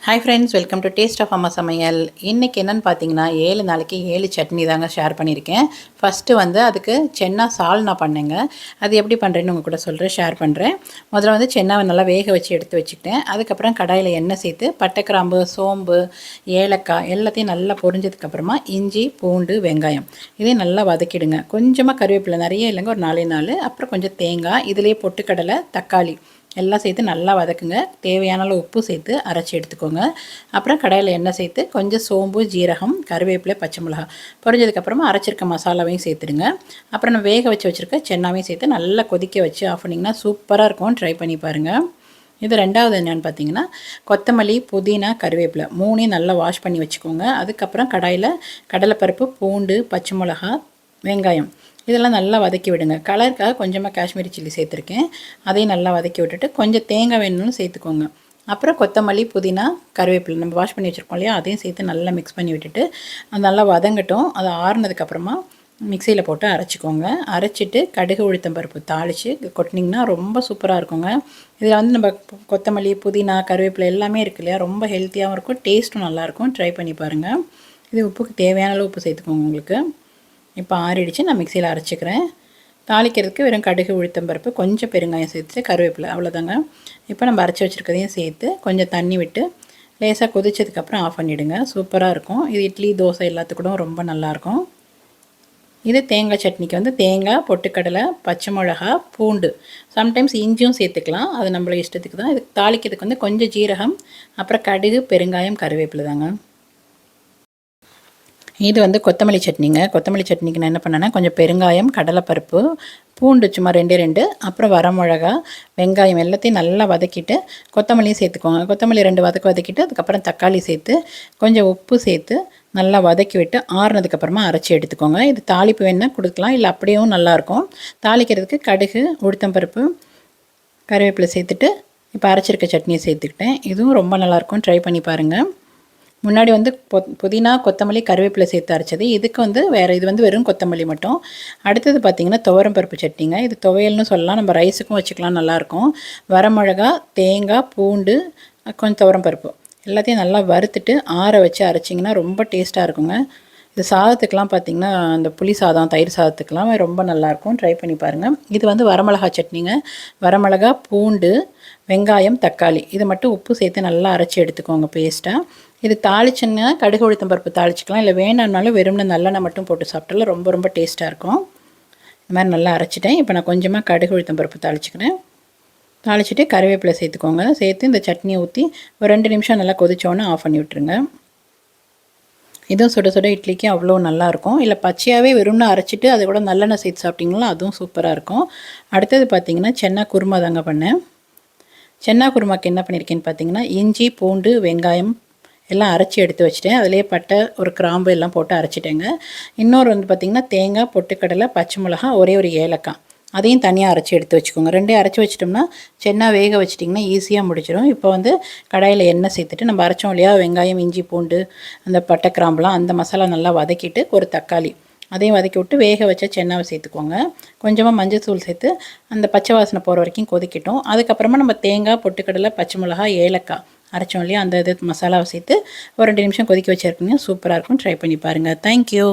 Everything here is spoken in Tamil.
Hi friends, welcome to taste of Amma Samayal. இன்றைக்கி என்னென்னு பார்த்தீங்கன்னா 7 நாளைக்கு 7 சட்னி தாங்க ஷேர் பண்ணியிருக்கேன். ஃபஸ்ட்டு வந்து அதுக்கு சென்னா சால்னா பண்ணேங்க. அது எப்படி பண்ணுறேன்னு உங்கள் கூட ஷேர் பண்ணுறேன். முதல்ல வந்து சென்னாவை நல்லா வேக வச்சு எடுத்து வச்சுக்கிட்டேன். அதுக்கப்புறம் கடாயில் எண்ணெய் சேர்த்து பட்டை, கிராம்பு, சோம்பு, ஏலக்காய் எல்லாத்தையும் நல்லா பொரிஞ்சதுக்கப்புறமா இஞ்சி, பூண்டு, வெங்காயம் இதையும் நல்லா வதக்கிடுங்க. கொஞ்சமாக கருவேப்பிலை, நிறைய இல்லைங்க, ஒரு 4 அப்புறம் கொஞ்சம் தேங்காய், இதிலே பொட்டுக்கடலை, தக்காளி எல்லாம் சேர்த்து நல்லா வதக்குங்க. தேவையான அளவு உப்பு சேர்த்து அரைச்சி எடுத்துக்கோங்க. அப்புறம் கடாயில் எண்ணெய் சேர்த்து கொஞ்சம் சோம்பு, ஜீரகம், கருவேப்பிலை, பச்சை மிளகாய் பொரிஞ்சதுக்கப்புறமா அரைச்சிருக்க மசாலாவையும் சேர்த்துடுங்க. அப்புறம் நான் வேக வச்சுருக்க சென்னாவையும் சேர்த்து நல்லா கொதிக்க வச்சு ஆஃப் பண்ணிங்கன்னா சூப்பராக இருக்கும். ட்ரை பண்ணி பாருங்கள். இது ரெண்டாவது என்னென்னு பார்த்தீங்கன்னா கொத்தமல்லி, புதினா, கருவேப்பிலை 3ஐயும் நல்லா வாஷ் பண்ணி வச்சுக்கோங்க. அதுக்கப்புறம் கடாயில் கடலைப்பருப்பு, பூண்டு, பச்சை மிளகாய், வெங்காயம் இதெல்லாம் நல்லா வதக்கி விடுங்க. கலருக்காக கொஞ்சமாக காஷ்மீரி சில்லி சேர்த்துருக்கேன். அதையும் நல்லா வதக்கி விட்டுட்டு கொஞ்சம் தேங்காய் வேணும்னு சேர்த்துக்கோங்க. அப்புறம் கொத்தமல்லி, புதினா, கருவேப்பிலை நம்ம வாஷ் பண்ணி வச்சுருக்கோம் இல்லையா, அதையும் சேர்த்து நல்லா மிக்ஸ் பண்ணி விட்டுட்டு அது நல்லா வதங்கட்டும். அது ஆறுனதுக்கப்புறமா மிக்சியில் போட்டு அரைச்சிக்கோங்க. அரைச்சிட்டு கடுகு, உளுத்தம் பருப்பு தாளித்து கொட்டினிங்கன்னா ரொம்ப சூப்பராக இருக்குங்க. இதில் வந்து நம்ம கொத்தமல்லி, புதினா, கருவேப்பிலை எல்லாமே இருக்கு இல்லையா, ரொம்ப ஹெல்த்தியாகவும் இருக்கும், டேஸ்ட்டும் நல்லாயிருக்கும். ட்ரை பண்ணி பாருங்கள். இது உப்புக்கு தேவையான அளவு உப்பு சேர்த்துக்கோங்க உங்களுக்கு. இப்போ ஆறிடுச்சு. நான் மிக்சியில் அரைச்சிக்கிறேன். தாளிக்கிறதுக்கு வெறும் கடுகு, உளுத்தம் பருப்பு, கொஞ்சம் பெருங்காயம் சேர்த்துட்டு கருவேப்பிலை, அவ்வளோதாங்க. இப்போ நம்ம அரைச்சி வச்சுருக்கதையும் சேர்த்து கொஞ்சம் தண்ணி விட்டு லேசாக கொதிச்சதுக்கப்புறம் ஆஃப் பண்ணிவிடுங்க. சூப்பராக இருக்கும். இது இட்லி, தோசை எல்லாத்துக்கூடும் ரொம்ப நல்லாயிருக்கும். இது தேங்காய் சட்னிக்கு வந்து தேங்காய், பொட்டுக்கடலை, பச்சை மிளகா, பூண்டு, சம்டைம்ஸ் இஞ்சியும் சேர்த்துக்கலாம். அது நம்மள இஷ்டத்துக்கு தான். இதுக்கு தாளிக்கிறதுக்கு வந்து கொஞ்சம் ஜீரகம், அப்புறம் கடுகு, பெருங்காயம், கருவேப்பிலை தாங்க. இது வந்து கொத்தமல்லி சட்னிங்க. கொத்தமல்லி சட்னிக்கு நான் என்ன பண்ணேன்னா கொஞ்சம் பெருங்காயம், கடலைப்பருப்பு, பூண்டு சும்மா 2 அப்புறம் வரமிளகா, வெங்காயம் எல்லாத்தையும் நல்லா வதக்கிட்டு கொத்தமல்லியும் சேர்த்துக்கோங்க. கொத்தமல்லி 2 வதக்கிட்டு அதுக்கப்புறம் தக்காளி சேர்த்து கொஞ்சம் உப்பு சேர்த்து நல்லா வதக்கி விட்டு ஆறுனதுக்கப்புறமா அரைச்சி எடுத்துக்கோங்க. இது தாளிப்பு வேணால் கொடுக்கலாம், இல்லை அப்படியும் நல்லாயிருக்கும். தாளிக்கிறதுக்கு கடுகு, உளுத்தம்பருப்பு, கருவேப்பிலை சேர்த்துட்டு இப்போ அரைச்சிருக்க சட்னியை சேர்த்துக்கிட்டேன். இதுவும் ரொம்ப நல்லாயிருக்கும். ட்ரை பண்ணி பாருங்கள். முன்னாடி வந்து புதினா, கொத்தமல்லி, கருவேப்பிலை சேர்த்து அரைச்சது. இதுக்கு வந்து வேறு, இது வந்து வெறும் கொத்தமல்லி மட்டும். அடுத்தது பார்த்திங்கன்னா துவரம் பருப்பு சட்னிங்க. இது துவையல்னு சொல்லலாம், நம்ம ரைஸுக்கும் வச்சுக்கலாம், நல்லாயிருக்கும். வரமிளகா, தேங்காய், பூண்டு, கொஞ்சம் துவரம் பருப்பு எல்லாத்தையும் நல்லா வறுத்துட்டு ஆற வச்சு அரைச்சிங்கன்னா ரொம்ப டேஸ்ட்டாக இருக்குங்க. இது சாதத்துக்கெலாம் பார்த்திங்கன்னா அந்த புளி சாதம், தயிர் சாதத்துக்கெலாம் ரொம்ப நல்லாயிருக்கும். ட்ரை பண்ணி பாருங்கள். இது வந்து வரமிளகா சட்னிங்க. வரமிளகா, பூண்டு, வெங்காயம், தக்காளி இது மட்டும் உப்பு சேர்த்து நல்லா அரைச்சி எடுத்துக்கோங்க பேஸ்ட்டாக. இது தாளிச்சுன்னா கடுகு, உளுத்தம் பருப்பு தாளிச்சிக்கலாம், இல்லை வேணாம்னாலும் வெறும்னு நல்லெண்ணெய் மட்டும் போட்டு சாப்பிட்டாலும் ரொம்ப ரொம்ப டேஸ்ட்டாக இருக்கும். இந்த மாதிரி நல்லா அரைச்சிட்டேன். இப்போ நான் கொஞ்சமாக கடுகு, உளுத்தம் பருப்பு தாளிச்சிக்கிறேன். தாளிச்சிட்டு கருவேப்பிலை சேர்த்துக்கோங்க. சேர்த்து இந்த சட்னியை ஊற்றி ஒரு 2 நிமிஷம் நல்லா கொதிச்சோன்னே ஆஃப் பண்ணி விட்டுருங்க. இதுவும் சுட சுட இட்லிக்கு அவ்வளோ நல்லாயிருக்கும். இல்லை பச்சையாகவே வெறும்னு அரைச்சிட்டு அதை கூட நல்லெண்ணெய் சேர்த்து சாப்பிட்டிங்களா அதுவும் சூப்பராக இருக்கும். அடுத்தது பார்த்திங்கன்னா சென்னா குருமா தாங்க பண்ணேன். சென்னா குருமாக்கு என்ன பண்ணியிருக்கேன்னு பார்த்தீங்கன்னா இஞ்சி, பூண்டு, வெங்காயம் எல்லாம் அரைச்சி எடுத்து வச்சுட்டேன். அதிலே பட்டை, ஒரு கிராம்பு எல்லாம் போட்டு அரைச்சிட்டேங்க. இன்னொரு வந்து பார்த்திங்கன்னா தேங்காய், பொட்டுக்கடலை, பச்சை மிளகா, ஒரு ஏலக்காய் அதையும் தனியாக அரைச்சி எடுத்து வச்சுக்கோங்க. 2 அரைச்சி வச்சிட்டோம்னா சென்னா வேக வச்சிட்டிங்கன்னா ஈஸியாக முடிச்சிடும். இப்போ வந்து கடாயில் எண்ணெய் சேர்த்துட்டு நம்ம அரைச்சோம் இல்லையா, வெங்காயம், இஞ்சி, பூண்டு, அந்த பட்டை, கிராம்புலாம் அந்த மசாலா நல்லா வதக்கிட்டு ஒரு தக்காளி அதையும் வதக்கி விட்டு வேக வச்ச சென்னாவை சேர்த்துக்கோங்க. கொஞ்சமாக மஞ்சள் தூள் சேர்த்து அந்த பச்சை வாசனை போகிற வரைக்கும் கொதிக்கட்டும். அதுக்கப்புறமா நம்ம தேங்காய், பொட்டுக்கடலை, பச்சை மிளகா, ஏலக்காய் அரைச்சோம் இல்லையா, அந்த இது மசாலாவை சேர்த்து ஒரு 2 நிமிஷம் கொதிக்க வச்சுருக்கீங்க. சூப்பராக இருக்கும். ட்ரை பண்ணி பாருங்கள். தேங்க்யூ.